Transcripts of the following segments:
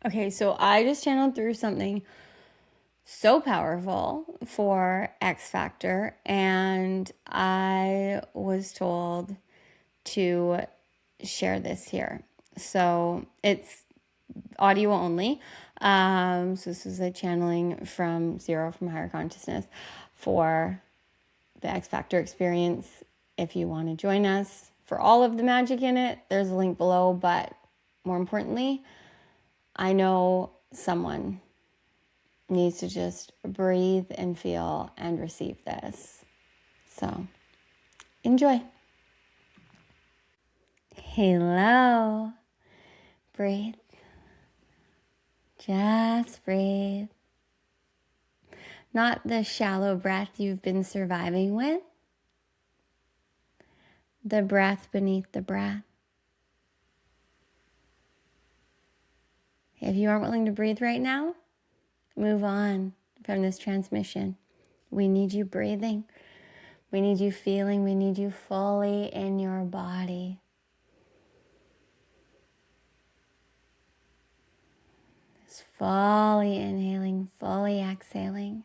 Okay, so I just channeled through something so powerful for X Factor, and I was told to share this here. So it's audio only. So this is a channeling from Zero from Higher Consciousness for the X Factor experience. If you want to join us for all of the magic in it, there's a link below. But more importantly, I know someone needs to just breathe and feel and receive this. So enjoy. Hello. Breathe. Just breathe. Not the shallow breath you've been surviving with. The breath beneath the breath. If you aren't willing to breathe right now, move on from this transmission. We need you breathing. We need you feeling. We need you fully in your body. Just fully inhaling, fully exhaling.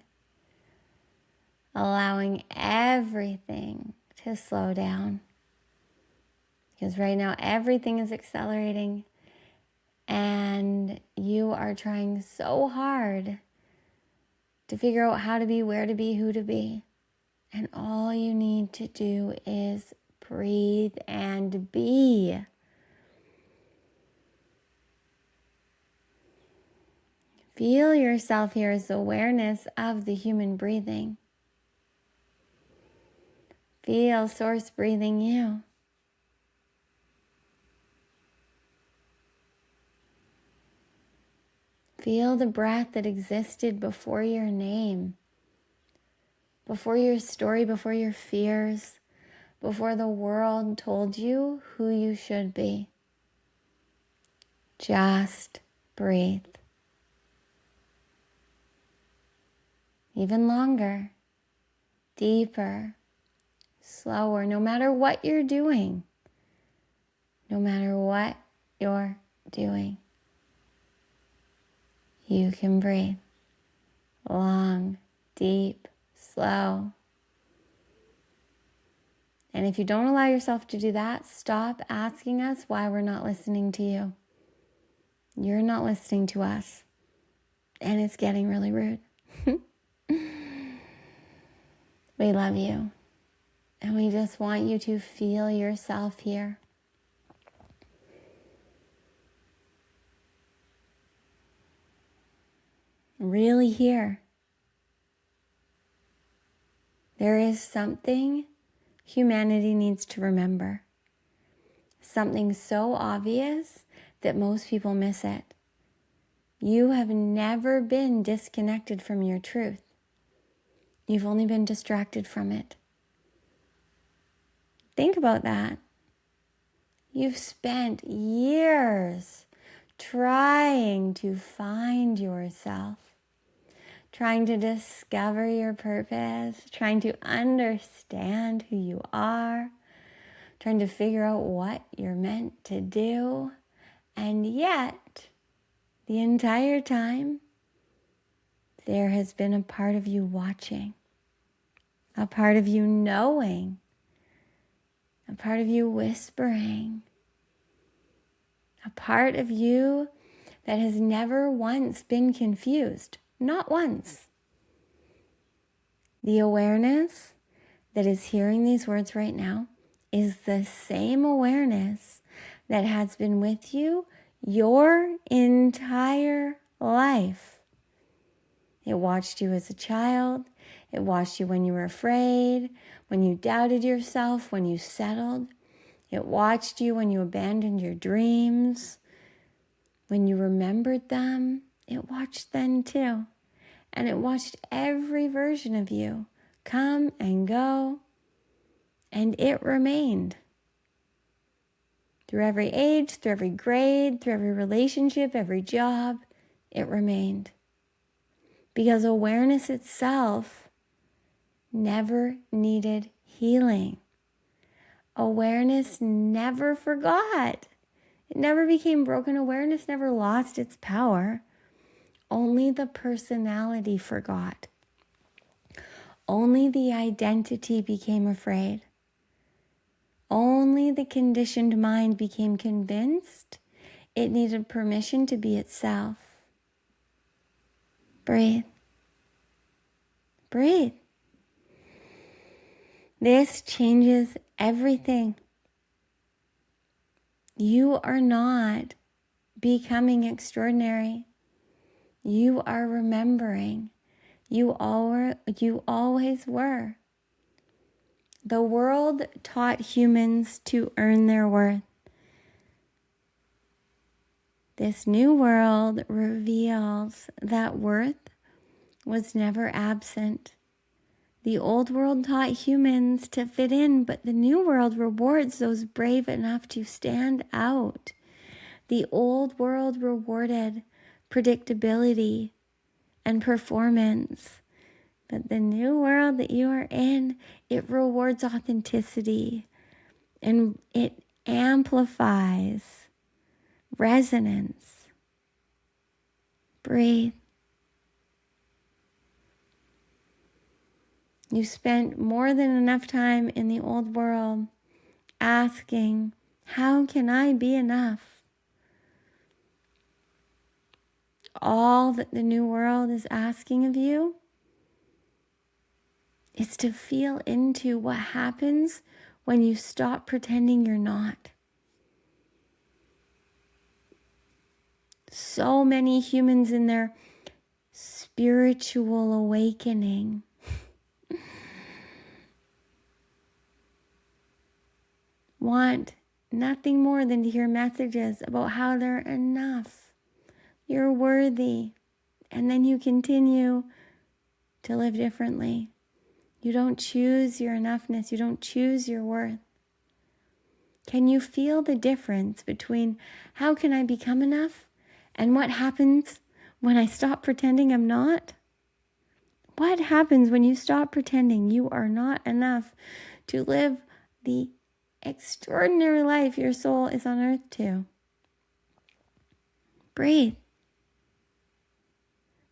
Allowing everything to slow down. Because right now everything is accelerating and you are trying so hard to figure out how to be, where to be, who to be. And all you need to do is breathe and be. Feel yourself here as awareness of the human breathing. Feel Source breathing you. Feel the breath that existed before your name, before your story, before your fears, before the world told you who you should be. Just breathe. Even longer, deeper, slower, no matter what you're doing. No matter what you're doing, you can breathe. Long, deep, slow. And if you don't allow yourself to do that, stop asking us why we're not listening to you. You're not listening to us. And it's getting really rude. We love you. And we just want you to feel yourself here. Really here. There is something humanity needs to remember. Something so obvious that most people miss it. You have never been disconnected from your truth. You've only been distracted from it. Think about that. You've spent years trying to find yourself, trying to discover your purpose, trying to understand who you are, trying to figure out what you're meant to do. And yet, the entire time, there has been a part of you watching, a part of you knowing, a part of you whispering, a part of you that has never once been confused, not once. The awareness that is hearing these words right now is the same awareness that has been with you your entire life. It watched you as a child. It watched you when you were afraid, when you doubted yourself, when you settled. It watched you when you abandoned your dreams, when you remembered them. It watched then too. And it watched every version of you come and go. And it remained. Through every age, through every grade, through every relationship, every job, it remained. Because awareness itself never needed healing. Awareness never forgot. It never became broken. Awareness never lost its power. Only the personality forgot. Only the identity became afraid. Only the conditioned mind became convinced it needed permission to be itself. Breathe. Breathe. This changes everything. You are not becoming extraordinary. You are remembering. You always were. The world taught humans to earn their worth. This new world reveals that worth was never absent. The old world taught humans to fit in, but the new world rewards those brave enough to stand out. The old world rewarded predictability and performance, but the new world that you are in, it rewards authenticity and it amplifies resonance. Breathe. You spent more than enough time in the old world asking, how can I be enough? All that the new world is asking of you is to feel into what happens when you stop pretending you're not. So many humans in their spiritual awakening want nothing more than to hear messages about how they're enough. You're worthy. And then you continue to live differently. You don't choose your enoughness. You don't choose your worth. Can you feel the difference between how can I become enough and what happens when I stop pretending I'm not? What happens when you stop pretending you are not enough to live the extraordinary life your soul is on earth to? Breathe.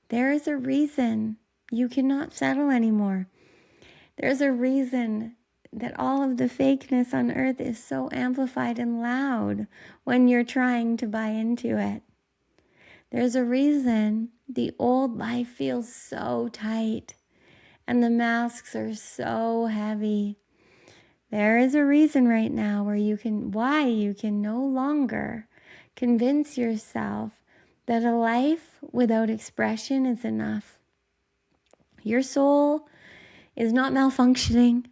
There is a reason you cannot settle anymore. There's a reason that all of the fakeness on earth is so amplified and loud when you're trying to buy into it. There's a reason the old life feels so tight and the masks are so heavy. There is a reason right now why you can no longer convince yourself that a life without expression is enough. Your soul is not malfunctioning.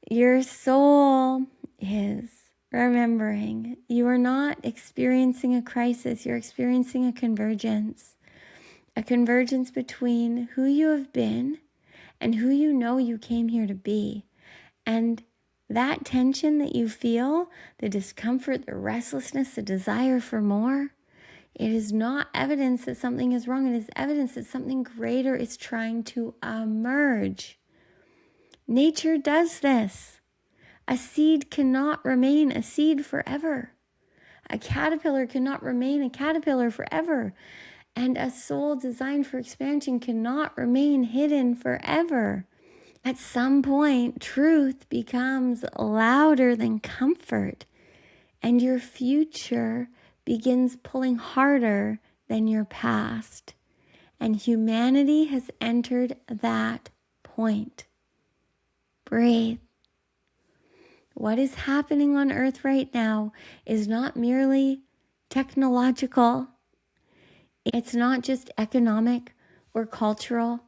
Your soul is remembering. You are not experiencing a crisis. You're experiencing a convergence. A convergence between who you have been and who you know you came here to be. And that tension that you feel, the discomfort, the restlessness, the desire for more, it is not evidence that something is wrong. It is evidence that something greater is trying to emerge. Nature does this. A seed cannot remain a seed forever. A caterpillar cannot remain a caterpillar forever. And a soul designed for expansion cannot remain hidden forever. At some point, truth becomes louder than comfort, and your future begins pulling harder than your past. And humanity has entered that point. Breathe. What is happening on earth right now is not merely technological. It's not just economic or cultural.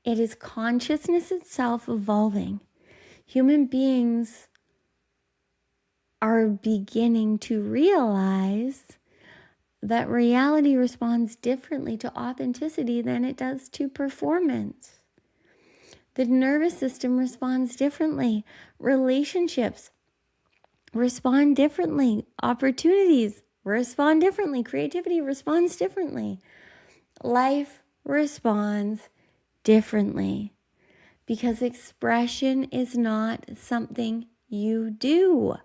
It is consciousness itself evolving. Human beings are beginning to realize that reality responds differently to authenticity than it does to performance. The nervous system responds differently. Relationships respond differently. Opportunities respond differently. Creativity responds differently. Life responds differently because expression is not something you do.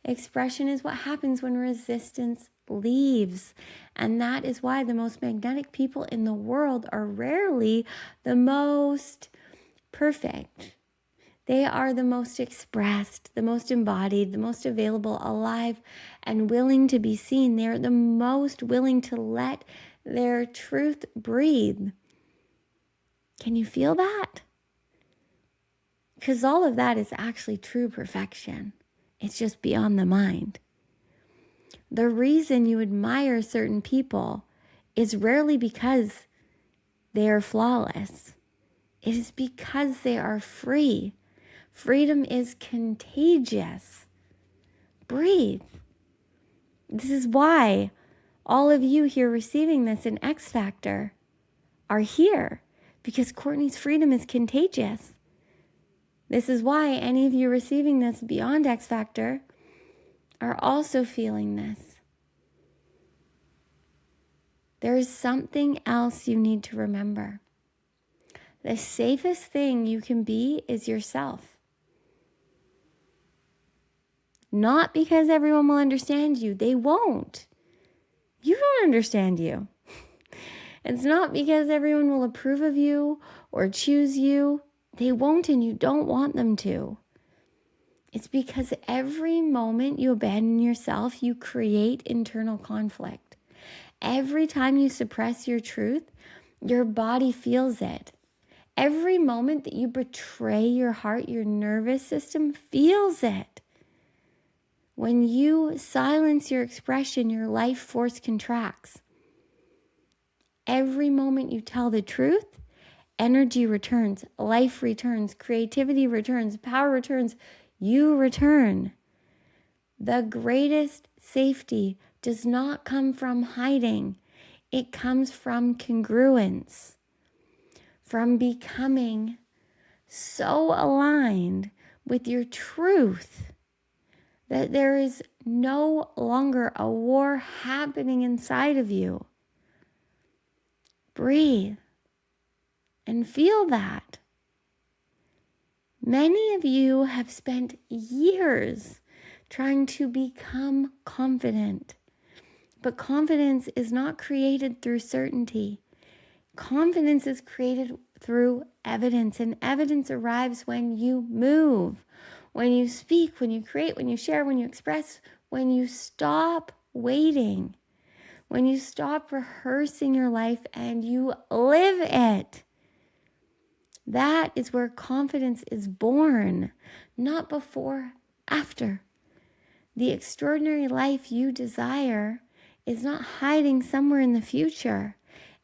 Expression is what happens when resistance leaves. And that is why the most magnetic people in the world are rarely the most perfect. They are the most expressed, the most embodied, the most available, alive, and willing to be seen. They're the most willing to let their truth breathe. Can you feel that? Because all of that is actually true perfection. It's just beyond the mind. The reason you admire certain people is rarely because they are flawless. It is because they are free. Freedom is contagious. Breathe. This is why all of you here receiving this in X Factor are here, because Courtney's freedom is contagious. This is why any of you receiving this beyond X Factor are also feeling this. There is something else you need to remember. The safest thing you can be is yourself. Not because everyone will understand you. They won't. You don't understand you. It's not because everyone will approve of you or choose you. They won't, and you don't want them to. It's because every moment you abandon yourself, you create internal conflict. Every time you suppress your truth, your body feels it. Every moment that you betray your heart, your nervous system feels it. When you silence your expression, your life force contracts. Every moment you tell the truth, energy returns, life returns, creativity returns, power returns, you return. The greatest safety does not come from hiding. It comes from congruence, from becoming so aligned with your truth that there is no longer a war happening inside of you. Breathe and feel that. Many of you have spent years trying to become confident, but confidence is not created through certainty. Confidence is created through evidence, and evidence arrives when you move, when you speak, when you create, when you share, when you express, when you stop waiting, when you stop rehearsing your life and you live it. That is where confidence is born, not before, after. The extraordinary life you desire is not hiding somewhere in the future.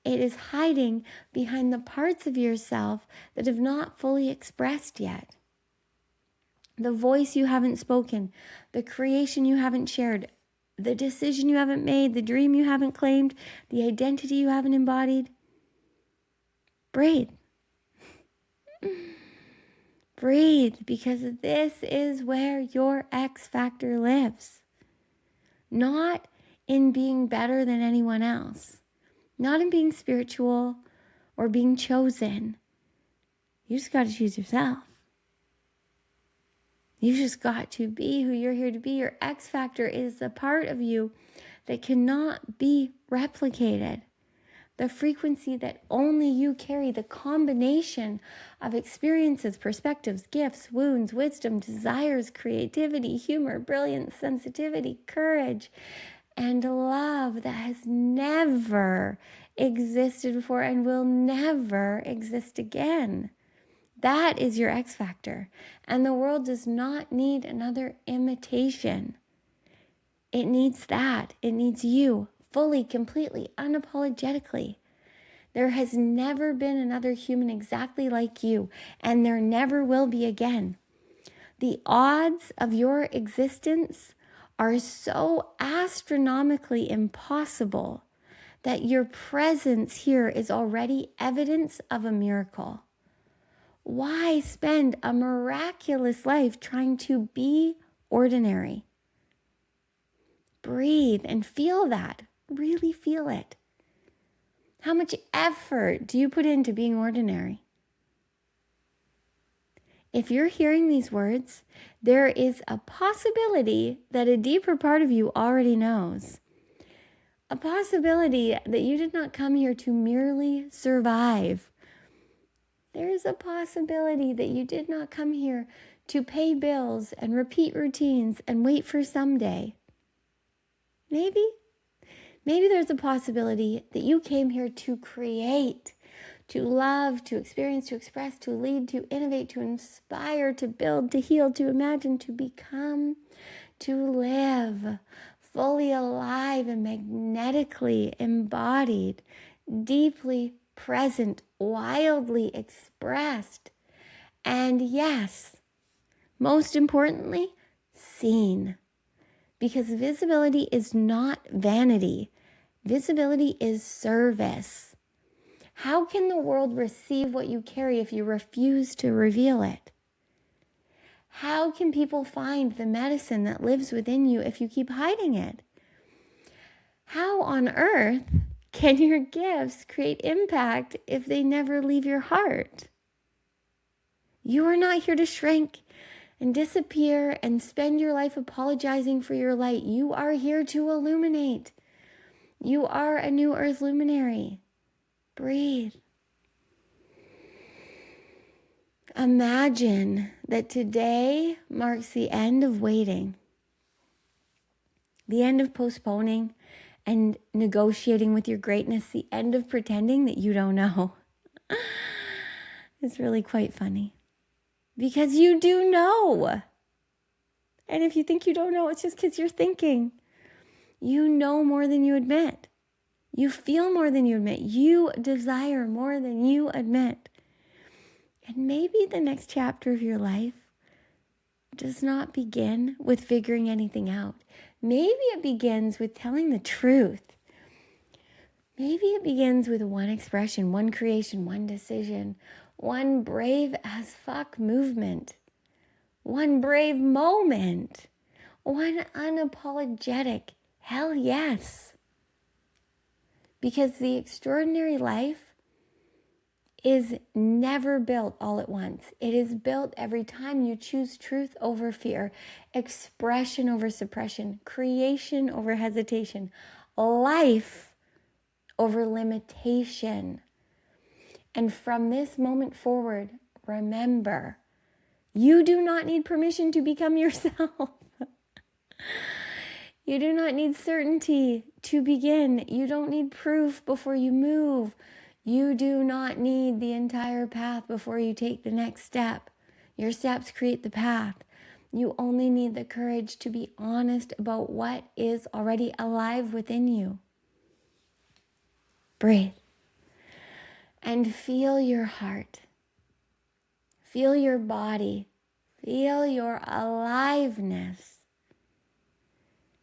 It is hiding behind the parts of yourself that have not fully expressed yet. The voice you haven't spoken, the creation you haven't shared, the decision you haven't made, the dream you haven't claimed, the identity you haven't embodied. Breathe. Breathe, because this is where your X Factor lives. Not in being better than anyone else. Not in being spiritual or being chosen. You just got to choose yourself. You just got to be who you're here to be. Your X Factor is the part of you that cannot be replicated. The frequency that only you carry, the combination of experiences, perspectives, gifts, wounds, wisdom, desires, creativity, humor, brilliance, sensitivity, courage, and love that has never existed before and will never exist again. That is your X Factor. And the world does not need another imitation. It needs that. It needs you. Fully, completely, unapologetically. There has never been another human exactly like you, and there never will be again. The odds of your existence are so astronomically impossible that your presence here is already evidence of a miracle. Why spend a miraculous life trying to be ordinary? Breathe and feel that. Really feel it. How much effort do you put into being ordinary? if you're hearing these words, there is a possibility that a deeper part of you already knows. A possibility that you did not come here to merely survive. There is a possibility that you did not come here to pay bills and repeat routines and wait for someday. Maybe there's a possibility that you came here to create, to love, to experience, to express, to lead, to innovate, to inspire, to build, to heal, to imagine, to become, to live, fully alive and magnetically embodied, deeply present, wildly expressed, and yes, most importantly, seen. Because visibility is not vanity. Visibility is service. How can the world receive what you carry if you refuse to reveal it? How can people find the medicine that lives within you if you keep hiding it? How on earth can your gifts create impact if they never leave your heart? You are not here to shrink and disappear and spend your life apologizing for your light. You are here to illuminate. You are a new earth luminary. Breathe. Imagine that today marks the end of waiting, the end of postponing and negotiating with your greatness, the end of pretending that you don't know. It's really quite funny because you do know. And if you think you don't know, it's just because you're thinking. You know more than you admit. You feel more than you admit. You desire more than you admit. And maybe the next chapter of your life does not begin with figuring anything out. Maybe it begins with telling the truth. Maybe it begins with one expression, one creation, one decision, one brave as fuck movement, one brave moment, one unapologetic hell yes. Because the extraordinary life is never built all at once. It is built every time you choose truth over fear, expression over suppression, creation over hesitation, life over limitation. And from this moment forward, remember, you do not need permission to become yourself. You do not need certainty to begin. You don't need proof before you move. You do not need the entire path before you take the next step. Your steps create the path. You only need the courage to be honest about what is already alive within you. Breathe. And feel your heart. Feel your body. Feel your aliveness.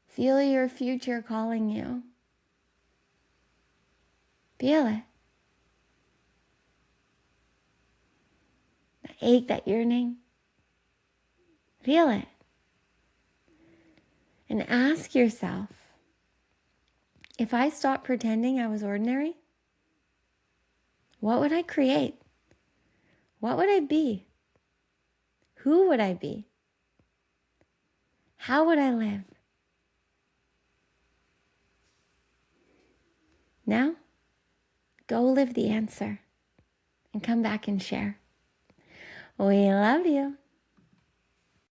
Feel your future calling you. Feel it. That ache, that yearning. Feel it. And ask yourself, if I stopped pretending I was ordinary, what would I create? What would I be? Who would I be? How would I live? Now, go live the answer and come back and share. We love you.